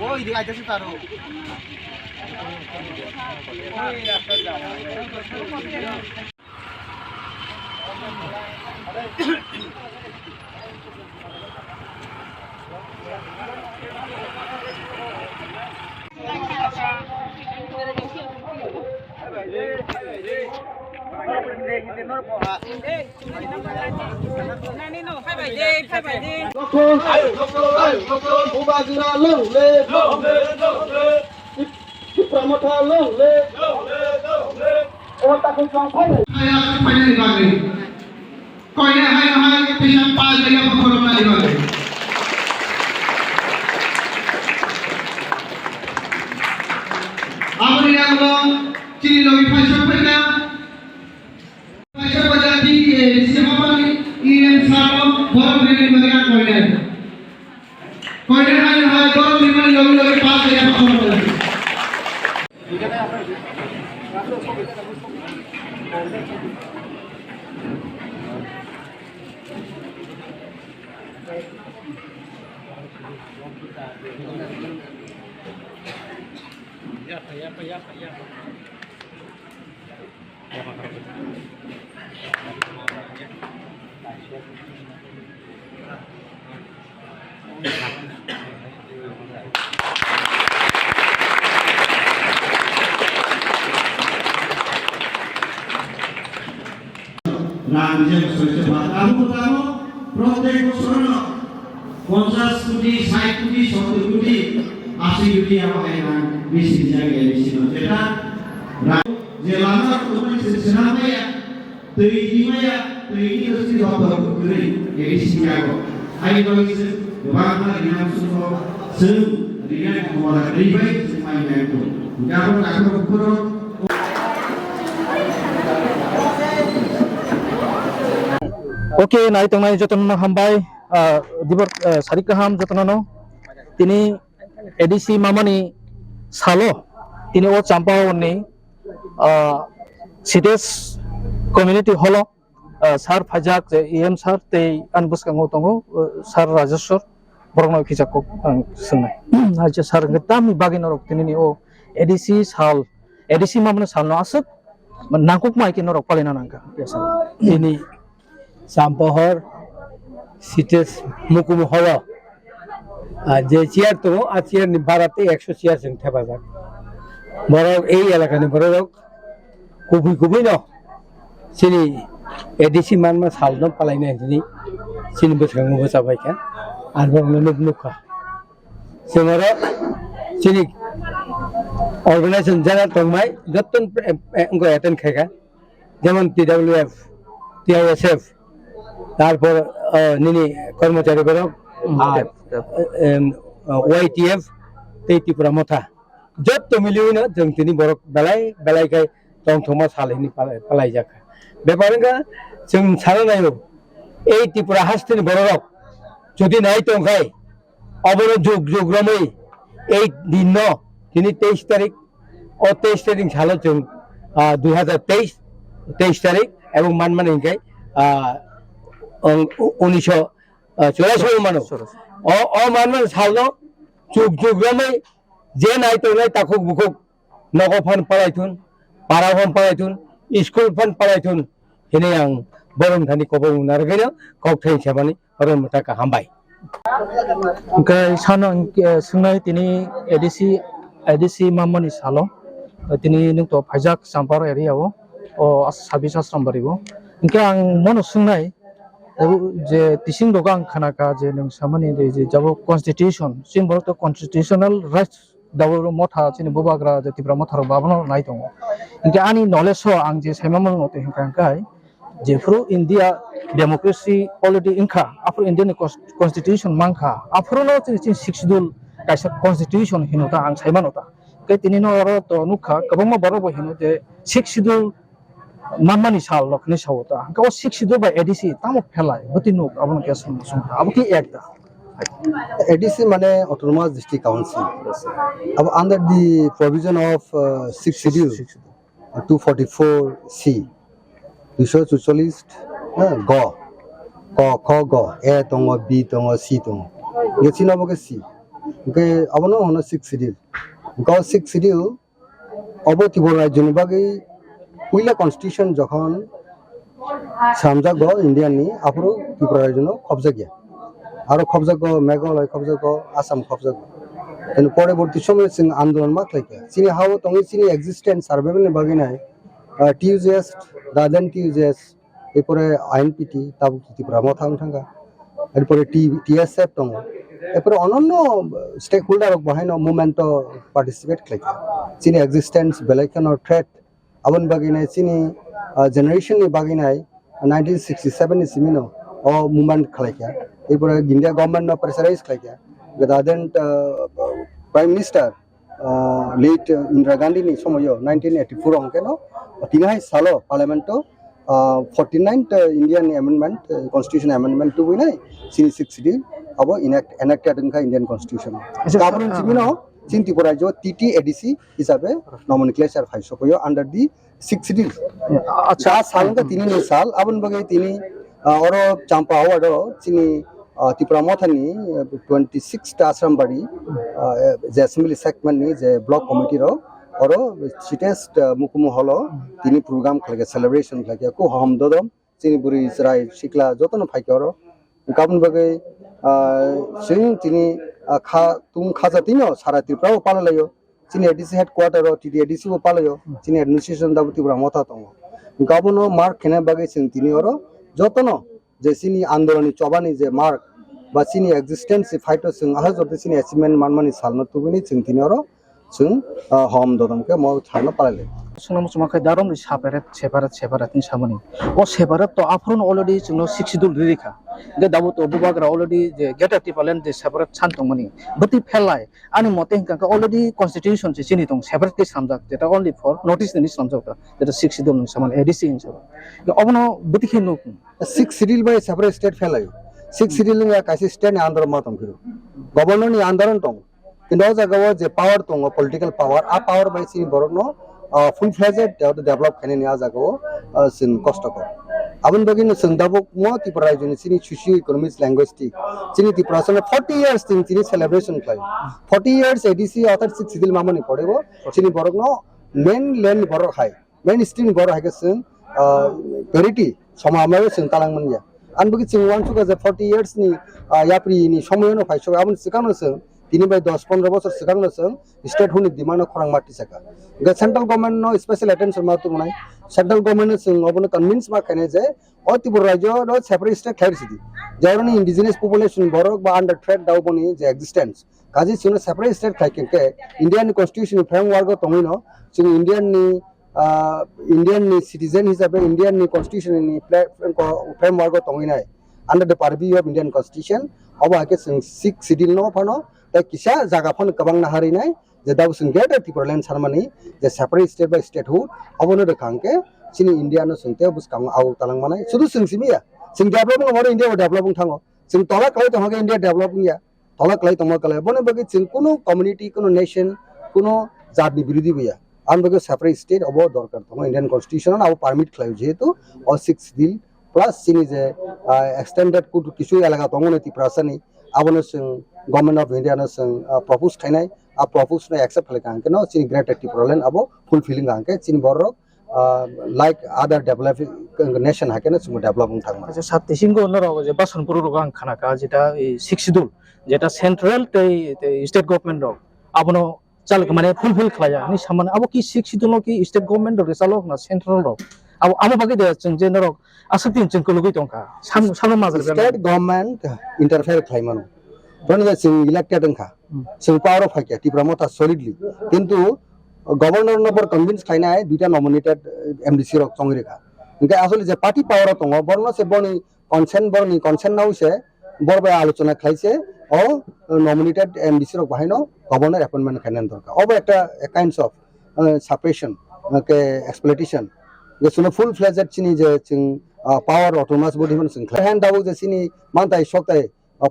ওই দিকে আইতেছে তারও ওই রাস্তা যাওয়া প্রত্যেক বছর 50 কোটি 60 কোটি 70 কোটি 80 কোটি আমাদের বেশি জায়গায় বেশি যেটা যে লামার কোটি সেনামায়া তৈরিমায়া তৈরি হচ্ছে দপ্তর করে এই সিঙ্গাগো আই বলছে বাংলা রিনাম সুরো সং রিনাম কোলা রিবাই মাই নাইতো গাবো কাকো পুরো Oke, nah itu nai jotono hambai dibor sarikaham jotono tini edisi mamani salo tini o campau ni sides community holo sar pajak em sar te anbus kango tongo sar rajaswar borno kijako sungai aja sar ngetami bagi norok tini ni o edisi mamani sal no asuk nangkuk mai ki norok palina nangka biasa ini সাম্পহর সিটেস মুকুম হল যে chair তো আর chair ভাড়াতে 100 chair সংখ্যা বাজার বড় এই এলাকানে বড় কুবুই ন সিনি এডিসি মানমা সালন পালাইনা দিনি সিনি বসাঙ্গ বসাবাইকা আর বড় নুকা সেমর সিনি অর্গানাইজেশন যারা তংমাই যতন এঙ্গো অ্যাটেন্ড খাইকা যেমন TWF TISF তারপর নিনি কর্মচারী বরক YTF ত্রিপুরা মথা যত মিলিউনা जों তিনি বরক বেলাইকাই তংথমা সালেনি পালাই যাকা ব্যাপারঙ্গা जों সারানায়ো এই ত্রিপুরা হাসতিনি বরক যদি নাই তংখাই অবর যুগরমই এই দিন তিনি 23 তারিখ ও 23 তারিখ সালে जों 2023 তারিখ এবং মানমানিকাই 1984 মানুষ ও মানুষ সালনো যুগরমই যে নাই তো নাই তাকো বুকো নগফান পালাইথুন পারাফান পালাইথুন স্কুল ফান পালাইথুন হেনে आं বরংধানি কবং নারগেনো ককথাই সেবানি বরং টাকা হামবাই Oke, sana sungai tini edisi mamani salo tini nungto pajak sampar area o sabisa sambaribo ingke ang mono sungai je tising dogang khanaka je nung samani je jabo constitution simbol to constitutional rights dawo motha chini bubagra je tibra motha ro babno nai tongo ingke ani knowledge ho ang je saimamang ote hingkai je fru India democracy polity inka afro Indian constitution mangka afro no chin sixdul kaisa constitution hinota ang saimanota ke tinino ro to nukha kabangma baro bo hinu je sixdul mamani sal lokni sawta ka o sixdul by ADC tamo phelai butinuk abon ke sum abuki ekda ADC মানে autonomous district council under the provision of 6th schedule 244C 244 গ ক খ গ এ তঙ্গ B তঙ্গ C তঙ্গ ইয়ে চিনাবকে C okay अबनो होनो 6 schedule because 6 schedule अब त्रिपुरा राज्यनि बागै पहिला कन्स्टिट्यूशन যখন सामजागो इंडियानि आफरो त्रिपुरा राज्यनो कब्जा गया आरो कब्जा को मेघालय कब्जा को आसाम कब्जा को इन পরবর্তী সময়ে सिंह आंदोलन मा खालायके सिनि हाउ तंगि सिनि एक्जिस्टेंस सार्वाइवल बागै नाय টিউজেস দাদেন টিউজেস এরপরে আইএনপিটি তাবু ত্রিপুরা মথাং থাঙ্গা এরপরে টিএসএফ দङ এরপরে অনন্য স্টেক হোল্ডার বাহাইন মুভমেন্ট পার্টিসিপেট খালাইকে সিনি এক্সিস্টেন্স বেলাইকান থ্রেট আবন বাগিনাই সিনি জেনারেশন नि বাগিনাই 1967 नि सिमिनो अ मुभमेंट खालायके एरपरे इंडिया गवर्नमेंट न प्रेसाराइज खालायके दादेन prime minister late Indira Gandhi नि समय 1984 अंकेनो तिनाहाय सालो parliament 49th Indian amendment constitution amendment to बिनाय सिनि 6 शेड्यूल अब एनेक्टेड इनका इंडियन कॉन्स्टिट्यूशन गाबरन सिमिनो सिन त्रिपुरा जो टीटी एडीसी हिसाबे नोमेनक्लेचर फाइसोयो अंडर दी 6 शेड्यूल अच्छा साल का 3 साल अबन बगे तिनी और चांपा अवार्ड सिनि त्रिपुरा मथानि 26 आश्रमबाड़ी जे असेंबली सेगमेंट नि जे ब्लॉक कमिटी रो और चिटेस्ट मुकुमु हलो तिनी प्रोग्राम खालागे सेलिब्रेशन खालागे को हम ददम सिनि बुरी सराय सिकला जतन फाइके रो गाबन बगे सिं तिनी खा तुम खाजा तिनो सारा त्रिपुरा पालायो सिनि एडीसी हेडक्वार्टर टीटी एडीसी वो पालायो सिनि एडमिनिस्ट्रेशन दाबु त्रिपुरा मथा तंगो गाबनो मार्क खेने बगे सिं तिनी और जतन जे सिनि आंदोलन चबानी जे मार्क बा सिनि एक्जिस्टेंस फाइटो सिं आहा जते सिनि अचिवमेंट मानमानि सालनो तुबिनि सिं तिनि और जों हम ददमके म थानो पालाले सुनाम सुमाखै दारम नि सेपारेट नि सामनि ओ सेपारेट तो आफरन अलरेडी जोंनो 6 शेड्यूल रिखा दे दाबो तो बुबाग्रा अलरेडी जे गेट टिपालेन जे सेपारेट सानतंमनि बति फेलाय आनि मते हिंका अलरेडी कन्स्टिट्यूशन से सिनि दं सेपारेट के सामजाक जेटा ओनली फॉर नोटिस नि सामजाक जेटा 6 शेड्यूल नि सामनि एडीसी हिसाब अबनो बति खिनु 6 शेड्यूल बाय सेपारेट स्टेट फेलाय 6 शेड्यूल नि कासि स्टेट आंदोलन मातम फिरो गवर्नर नि आंदोलन दं किंतु जगह जे पावर दं पॉलिटिकल पावर आ पावर बाय सिनि बरनो फुल फ्लेजेड डेभलप खाने नि आ जगह सिन कष्ट को अबन बगिन संदाबो मो त्रिपुरा राज्यनि सिनि सोशियो इकोनॉमिक्स लैंग्वेजिस्टिक सिनि त्रिपुरा सन 40 इयर्स सिनि सेलिब्रेशन खाय 40 इयर्स एडीसी अथर 6 शेड्यूल मामनि पड़ेबो सिनि बरनो मेन लैंड बर हाय मेन स्ट्रीम बर हाय सिन पेरिटी समामायो सिन तालांगमन या अन बगि सिन वान सुगा जे 40 इयर्स नि याप्रि नि समयनो फायसो अबन सिकानो सिन तिनी बाय 10-15 बছর सिगांनो जों स्टेट हुनि डिमांड खरां माटी सका ग सेंट्रल गवर्नमेंट नो स्पेशल अटेंशन मा तुमनाय सेंट्रल गवर्नमेंट जों अबनो कन्विन्स मा खाने जे अ त्रिपुरा राज्य नो सेपरेट स्टेट खाइर सिदि जेरनि इंडिजिनियस पॉपुलेशन बरक बा अंडर थ्रेट दावबनि जे एक्जिस्टेंस काजि सिनो सेपरेट स्टेट खाइके इंडियन कॉन्स्टिट्यूशन फ्रेमवर्क तंगिनो जों इंडियन नि सिटीजन हिसाबे इंडियन नि कॉन्स्टिट्यूशन नि फ्रेमवर्क तंगिनाय under the purview of Indian constitution अब आके 6 शेड्यूल नो फनो दा किसा जागा फन कबां नाहारिनाय जे दाबो जों गेट त्रिपुरा लैंड सारमानि जे separate state by statehood अबनो रखांके सिनि इंडिया नो संते बुसकां आव तालां मानाय सुदु जों सिमिया जों डेभलपिंग हर इंडिया डेभलपिंग थाङो जों तला खाय तंगे इंडिया डेभलपिंग या तला खाय तंग कले बने बगे जों कोनो कम्युनिटी कोनो नेशन कोनो जातनि विरोधी बिया आन बगे सेपरेट स्टेट अब दरकार तंग इंडियन कॉन्स्टिट्यूशन आव परमिट खाय जेहेतु अ 6 दिल प्लस सिनि जे एक्सटेंडेड कुड किछु एलागा तंगने त्रिपुरा सनि आबनो जों गवर्नमेंट ऑफ इंडिया ने जों प्रपोज खायनाय आ प्रपोज ने एक्सेप्ट खालायखांके न सिनि ग्रेट त्रिपुरा लैंड अब फुलफिलिंग आंके सिनि बरक लाइक अदर डेभलपिंग नेशन हाकेन जों डेभलपिंग थांगो अच्छा सातिसिंगो नरो जे बासनपुर रोगां खानाका जेटा 6 शेड्यूल जेटा सेंट्रल स्टेट गवर्नमेंट रो आबनो चाल माने फुलफिल खाया नि सामान अब की 6 शेड्यूल की स्टेट गवर्नमेंट रो चालो ना सेंट्रल रो अब बागे दे जों जे नरो आसक्तिन जों लुगै दंका साम माजर स्टेट गवर्नमेंट इंटरफेयर खायमानो बने जों इलेक्टेड अंखा जों पावर ऑफ हाकिया त्रिपुरा मथा सॉलिडली किंतु गवर्नर नबर कन्विन्स खायनाय दुटा नॉमिनेटेड एमडीसी रक संगिरेखा इनका आसले जे पार्टी पावर दङ बरनो से बनि कन्सेंट नाउ से बरबाय आलोचना खाइसे ओ नॉमिनेटेड एमडीसी रक बाहायनो गवर्नर अपॉइंटमेंट खायनान दरकार अब एक काइंड्स ऑफ सेपरेशन के एक्सप्लॉइटेशन जे सुनो फुल फ्लेजेड चिनि जे जों पावर ऑटोनोमस बॉडी मन जों हैंड दाउ जे सिनि मानताय सकताय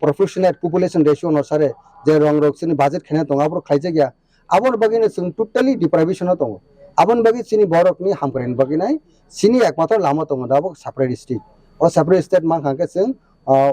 प्रोपोर्शनेट पॉपुलेशन रेशियो अनुसार जे रंग सिनि बजेट खायना दङ आबर खाइजे गया आबन बगिने जों टोटली डिप्राइवेशन दङ आबन बगि सिनि बरकनि हामकरेन बगिनाय सिनि एकमात्र लामा दङ दाबो सेपरेट स्टेट ओ सेपरेट स्टेट मा खांके जों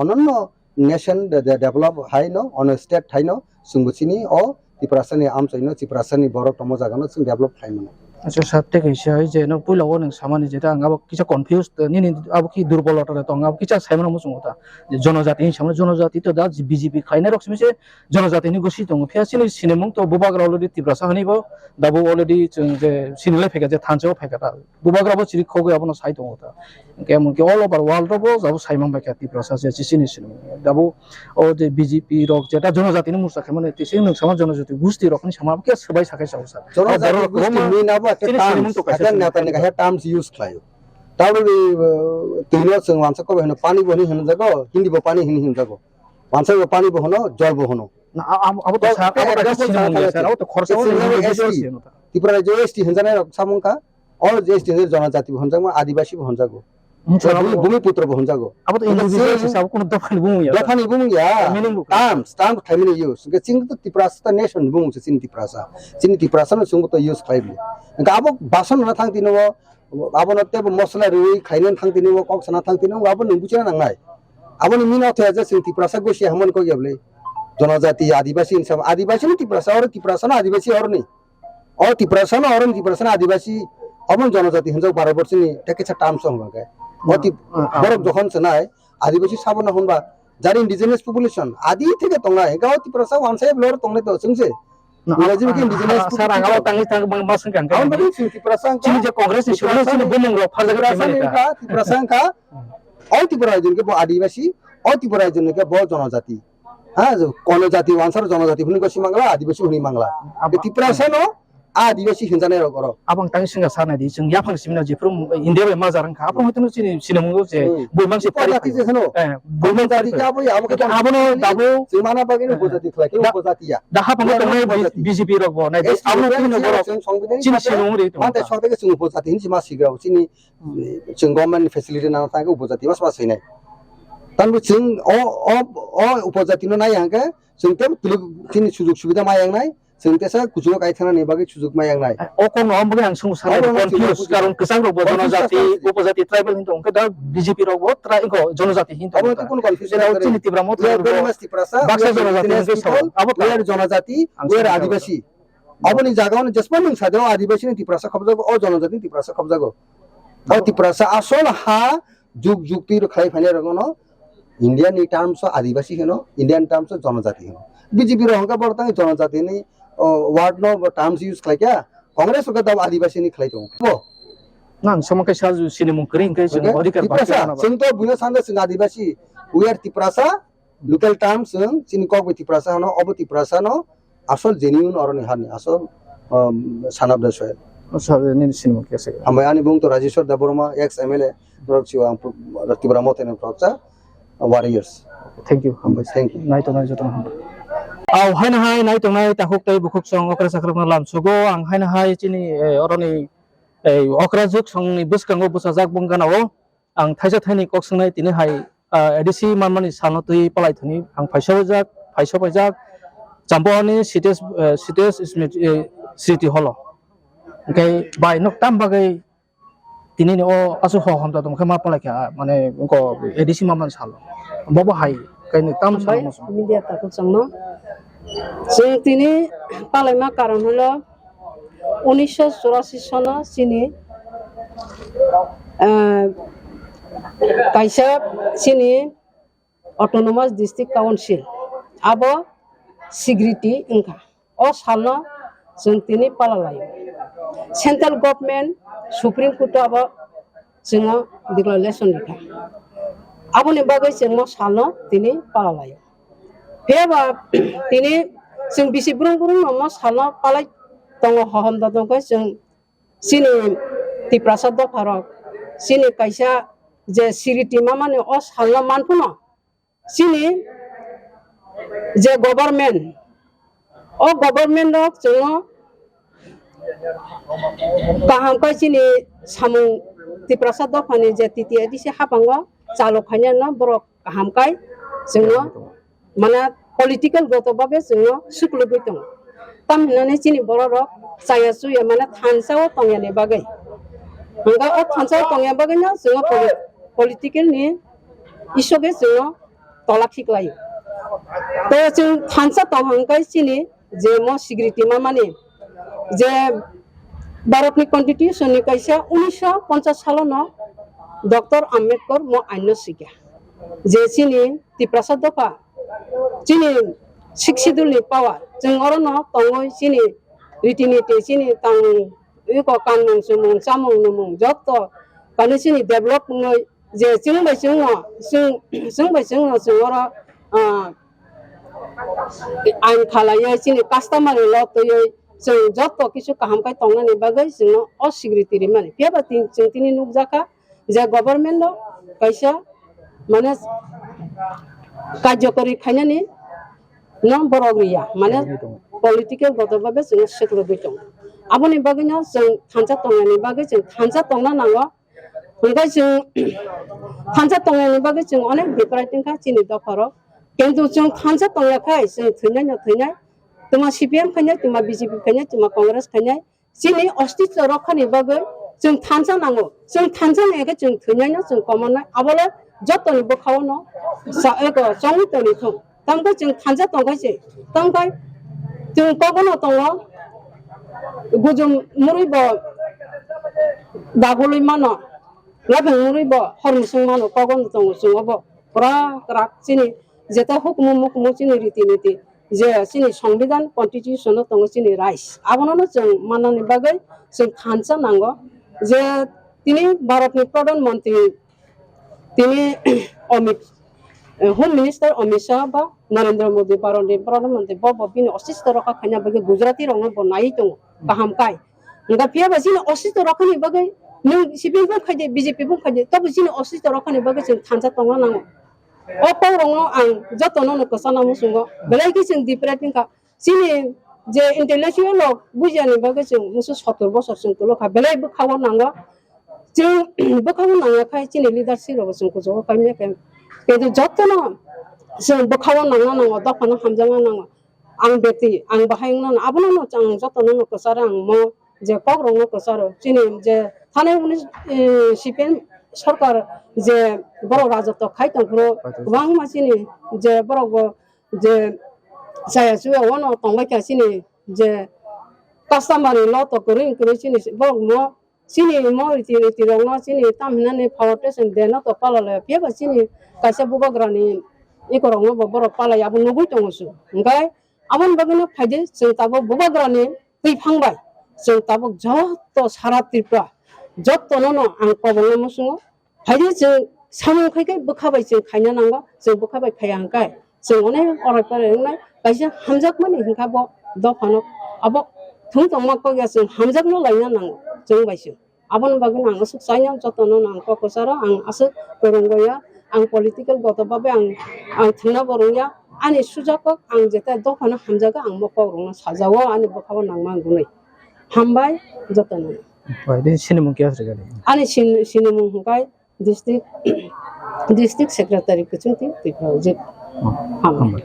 अनन्य nation develop hai no on a state hai no sungbuchini o tiprasani amchai no tiprasani borok tomo jaga no sung develop hai mano আচ্ছা সাথে কইছে যে ন পুইলাও নং সামানি যেটা আঙ্গাব কিছু কনফিউজ নিনি আব কি দুর্বলতা তো আঙ্গাব কিছু সাইমন মুসুমতা যে জনজাতি সামনে জনজাতি তো দা বিজেপি খাইনা রকমছে জনজাতিনি গসি দङ ফিয়াসিনি সিনেমং তো বুবাগ্রা অলরেডি তিব্রাসা হনিবো দাবো অলরেডি যে সিনলে ফেকা যে থানচেও ফেকাটা বুবাগ্রাবো চিরি খগো আবনো সাই দङতা কেমন কি অল ওভার ওয়ার্ল্ড রবো যাবো সাইমাং ফেকা তিব্রাসা যে চিসিনি সিনেমং দাবো ও যে বিজেপি রক যেটা জনজাতিনি মুসা খামনে তিসি নং সামা জনজাতি গুস্তি রকনি সামাকে সবাই সাকাই সাউসা জনজাতি গুস্তি মিনাবো একটা terms ada terms use khlayo tauri tino sung wansa ko hono pani boni hono jago hindi bo pani hini hin jago wansa bo pani bo hono jol bo hono না আবো তো সাকা স্যার ও তো খরচা ত্রিপুরা যে এসটি হনজানে সামংকা অল যে ST জনজাতি হনজাগো আদিবাসী হনজাগো ভূমিপুত্র হনজাগো আবো তো ইন্ডিভিজুয়াল হিসাব কোন দফানি বুমুয়া দফানি বুমুয়া terms thaimini use ke ching to tiprasa ta nation bumung sin tiprasa no sung to use khaibli ga abo bason na thang tino abo no te mosla rui khailen thang tino kok sana thang tino abo nung buchina nangai abo ni mina the ja sin tiprasa go si hamon ko geble জনজাতি আদিবাসী ইনসাম আদিবাসী নি tiprasa na Adivasi or ni or tiprasa na or tiprasa na আদিবাসী অমন জনজাতি হনজাও 12 বছরনি টেকেছা terms হন গায় অতি বড় যখন সনায় আদিবাসী সাবনা হনবা যার ইন্ডিজিনাস পপুলেশন আদি থেকে তোমরা গাও tiprasa ওয়ানসাই ব্লর তোমনে তো সংসে Lazim ki indigenous sar angalo tangi tang bang masang kan kawan bagi tiprasa chini je congress ni shule chini bumung ro phaja ka tiprasa ka all tiprasa ke bo adivasi all tiprasa ke bo জনজাতি হ্যাঁ কোন জাতি ওয়ানসার জনজাতি হুনি গসি মাংলা আদিবাসী হুনি Mangla tiprasa no আদিবাসী হিনজানে র গর abang tangi singa sana di sing yapang simna je from india be mazaran ka apang hitun chini sinamung je boimang se pari জাতি যে হনো boimang জাতি কে আবো আবো abono dabo সীমানা বাগিনে উপজাতি খলা কে উপজাতিয়া daha pang tangi bjp ro bo na abono kino bo chini sinamung ri মানতে সরকারকে সং উপজাতি হিনসি মা সিগাও চিনি जों গভর্নমেন্ট ফ্যাসিলিটি না থাকে উপজাতি মাস মাস হইনাই তানবো जों অ উপজাতি ন নাই আঙ্কে जों তে চিনি সুযোগ সুবিধা মায়াং নাই जों तेसा कुजुग गायथाना नि बागै सुजुग मायां नाय o kon no ambo ang sung sana confuse karon kesang ro bo jonojati upojati tribal hinto ongke da bjp ro bo tra iko jonojati hinto abo to kon confusion na chini tibra mo very much tiprasa baksa jonojati abo player jonojati wer adivasi abo ni jaga on jasman nung sadao adivasi ni tiprasa khobjago o jonojati tiprasa khobjago o tiprasa asol ha যুগ যুক্তি র খাই ফাইনে রগনো Indian ই terms আদিবাসী হেনো Indian terms জনজাতি হেনো BJP র Hakka বর্তমান জনজাতি নি ওয়ার্ড নো টার্মস ইউজ খাইকা কংগ্রেস র দাও আদিবাসী নি খাইতো বো nang sama kai sal sinimung kering kai jeng odikar tiprasa sing to buya sanda sing adivasi we are tiprasa local terms sing ko with tiprasa no obo tiprasa no asol genuine or ni hani asol son of the soil sabe ni sinimung kese amai ani bung to Rajeshwar Daborma ex MLA Dorchiwa Tibra Moten Proksa warriors thank you thank you nai to nai joton aw haina hai nai to nai ta hok tai bukhuk song okra sakra na lam sugo ang haina hai chini oroni ei okra juk song ni buskango busajak bungganao ang thaisa thaini kok sungnai tini hai adc manmani sanotui palai thani ang phaisa pajak jamboni cities city holo okay bai nok tam bagai tini ni o asu ho hamta dum khama palai kha mane ko adc manman salo bobo hai kai ni tam salo media ta ko sangno sing tini palai ma karon holo 1984 সনে চিনি কাইসা চিনি autonomous district council আবো security Inca ও সালনা जों তিনি পালালাयो central government supreme court আবো जोङो declaration লিখা আবনি বাগै जों সালনা তিনি পালালাयो फेबा তিনি जों बिसि ब्रुं नम सालना पालाय दङ हहम दङखौ जों सिनि तिप्रासा दफारक सिनि कायसा जे सिरिति माने अ सालना मानफुनो सिनि जे गभर्नमेन्ट रक जों काहामकाय सिनि सामु तिप्रासा दफानि जे तितिया दिसे हाबांग चालक खायना न बर काहामकाय जों माने पलिटिकल गतबाबे जों सुकुलुबै दङ tam hinane chini borok saya suya mana thansao tongya ne bagai hanga o thansao tongya bagai na जोङो political ni isoge जोङो tolak hiklayo to jeng thansa tonghangkai sini je mo security mamani je Bharatni Constitution ni kaisa 1950 salono Dr. Ambedkar mo aino sikya je sini ti prasad dopa sini siksidul ni pawa jeng orono tongoi sini ritinite sini tang iko kanmung sumung samung numung jotto kani sini develop ngoi je jengbai jengno ora ain khalaya sini customer lo to jeng jotto kisu kaham kai tongna ni bagai jeng security ri mane piaba tin jeng tini nukjaka je government lo kaisa mane কার্যকরী খাইনানি non borogriya mane political gotobabes jeng seklo bitong aboni bagina jeng thansa tongani bagai jeng thansa tongna nango hingga jeng thansa tongani bagai jeng onek biprating ka chini dokoro কিন্তু jeng thansa tongla khai jeng thunai tuma CPM khanya tuma BJP khanya tuma Congress khanya chini ostitwa rakhani bagai jeng thansa nango jeng thansa nege jeng thunai jeng common abole jotoni bokhawono sa eko chongitoni thong tangkai jeng thansa tongkai se tangkai jeng kogono tongo gujum muribo dagului mano labeng muribo hormusung mano kogono tongo sungobo kra krak sini jeta hukmu sini riti je sini সংবিধান constitution tongo sini rights abono jeng manani bagai jeng thansa nango je tini bharatni pradhan mantri tini Amit Home Minister Amit Shah ba Narendra Modi Bharatni Pradhan Mantri Bobo bini osista rokha khanya bagai Gujarati rongo bonai tongo kaham kai nga pia ba sini osista rokhani bagai nung CPM bung khaje BJP bung khaje tabu sini osista rokhani bagai jeng thansa tongo nango opo rongo ang jotono no kosana musungo belai ki jeng diprating ka sini je intellectual log bujani bagai jeng musu 70 bosor jeng tulo kha belai bu khawo nango jeng bu khawo nanga khai sini leadership ro jeng kujo ka me ke কিন্তু যতন जों बखाव नांगा नांगो दखना हामजांगा नांगो आं बेति आं बाहायना आबनो चां जतन न कसार आं म जे कग्रंग कसार चिनि जे थाने उनि सिपिएम सरकार जे बर' राजत्व खायतंग्रो गोबां मासिनि जे बर'गो जे जायासु वनो तंबाय सिनि जे कास्टमारनि लत करिं करि सिनि बर' म sini mo riti rongno sini tamhinani foundation deno to palale piaba sini kaisa bubagrani ikorongno boboro palaya abu nugui tongosu ngai amon bagino phaide jeng tabo bubagrani teiphangbai jeng tabo jotto sara tripura jotto nono ang pabongno musungo phaide jeng samung khaikai bukhabai jeng khaina nango jeng bukhabai khayangkai jeng onek orai pare ngai kaisa hamjakmani hingkabo dofano abo thungtongma kogia jeng hamjakno laina nango jeng baisyo abon bagin ang asuk sayang jotono nang kokosara ang asuk koronggoya ang political gotobabe ang thina borongya ani sujakok ang jeta dokhana hamjaga ang moko rongna sajawo ani bokhabo nangma gunai hambai jotono Pwede sinimung kya sregale ani sinimung hukai district secretary kuchunti tipau je hambai